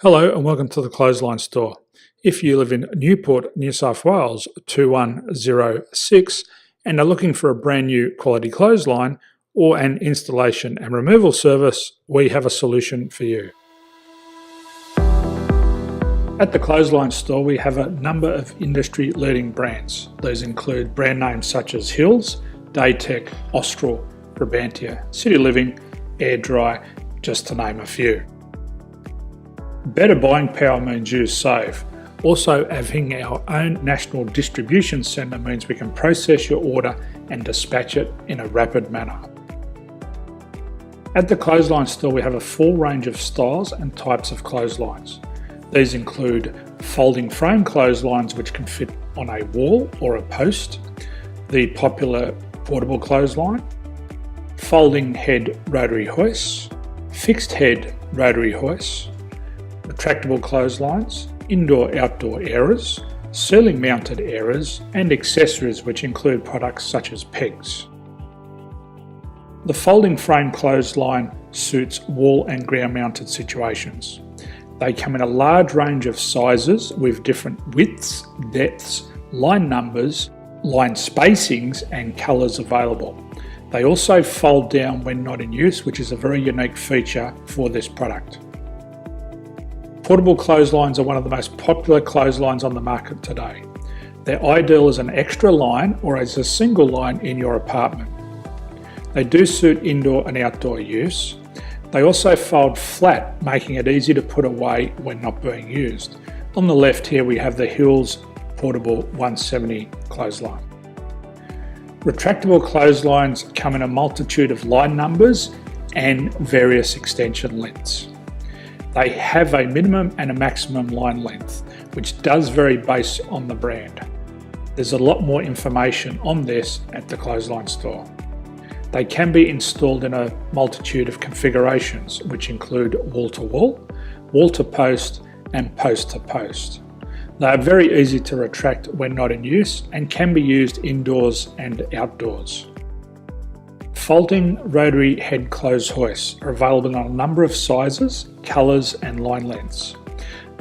Hello and welcome to the Clothesline Store. If you live in Newport, New South Wales 2106 and are looking for a brand new quality clothesline or an installation and removal service, we have a solution for you. At the Clothesline Store we have a number of industry-leading brands. These include brand names such as Hills, Daytech, Austral, Brabantia, City Living, Air Dry, just to name a few. Better buying power means you save. Also, having our own national distribution centre means we can process your order and dispatch it in a rapid manner. At the Clothesline Store we have a full range of styles and types of clotheslines. These include folding frame clotheslines which can fit on a wall or a post, the popular portable clothesline, folding head rotary hoists, fixed head rotary hoists, retractable clotheslines, indoor-outdoor airers, ceiling mounted airers and accessories which include products such as pegs. The folding frame clothesline suits wall and ground mounted situations. They come in a large range of sizes with different widths, depths, line numbers, line spacings and colours available. They also fold down when not in use, which is a very unique feature for this product. Portable clotheslines are one of the most popular clotheslines on the market today. They're ideal as an extra line or as a single line in your apartment. They do suit indoor and outdoor use. They also fold flat, making it easy to put away when not being used. On the left here we have the Hills Portable 170 clothesline. Retractable clotheslines come in a multitude of line numbers and various extension lengths. They have a minimum and a maximum line length, which does vary based on the brand. There's a lot more information on this at the Clothesline Store. They can be installed in a multitude of configurations, which include wall-to-wall, wall-to-post and post-to-post. They are very easy to retract when not in use and can be used indoors and outdoors. Folding rotary head clothes hoists are available in a number of sizes, colours and line lengths.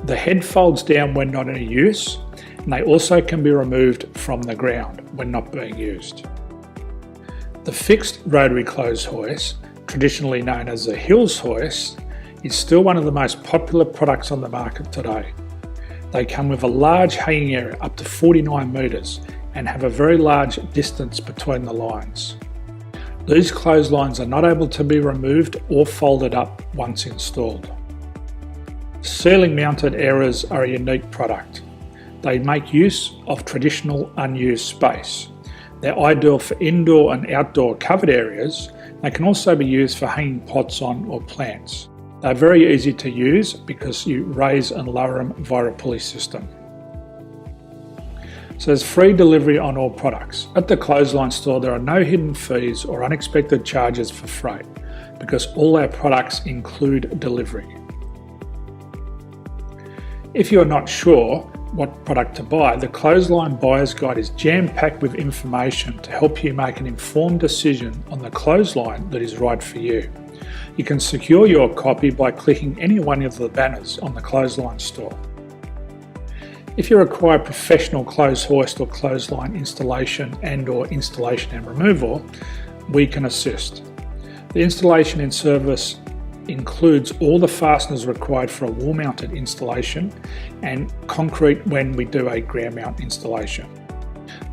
The head folds down when not in use, and they also can be removed from the ground when not being used. The fixed rotary clothes hoist, traditionally known as the Hills hoist, is still one of the most popular products on the market today. They come with a large hanging area up to 49 metres and have a very large distance between the lines. These clotheslines are not able to be removed or folded up once installed. Ceiling mounted airers are a unique product. They make use of traditional unused space. They're ideal for indoor and outdoor covered areas. They can also be used for hanging pots on or plants. They're very easy to use because you raise and lower them via a pulley system. So there's free delivery on all products. At the Clothesline Store there are no hidden fees or unexpected charges for freight because all our products include delivery. If you're not sure what product to buy, the Clothesline Buyer's Guide is jam-packed with information to help you make an informed decision on the clothesline that is right for you. You can secure your copy by clicking any one of the banners on the Clothesline Store. If you require professional clothes hoist or clothesline installation and/or installation and removal, we can assist. The installation and service includes all the fasteners required for a wall-mounted installation and concrete when we do a ground mount installation.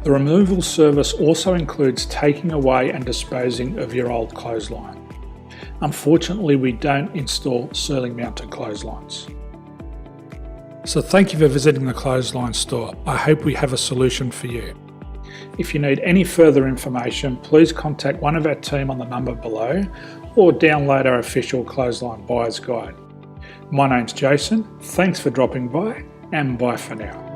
The removal service also includes taking away and disposing of your old clothesline. Unfortunately, we don't install ceiling mounted clotheslines. So thank you for visiting the Clothesline Store. I hope we have a solution for you. If you need any further information, please contact one of our team on the number below or download our official Clothesline Buyer's Guide. My name's Jason, thanks for dropping by and bye for now.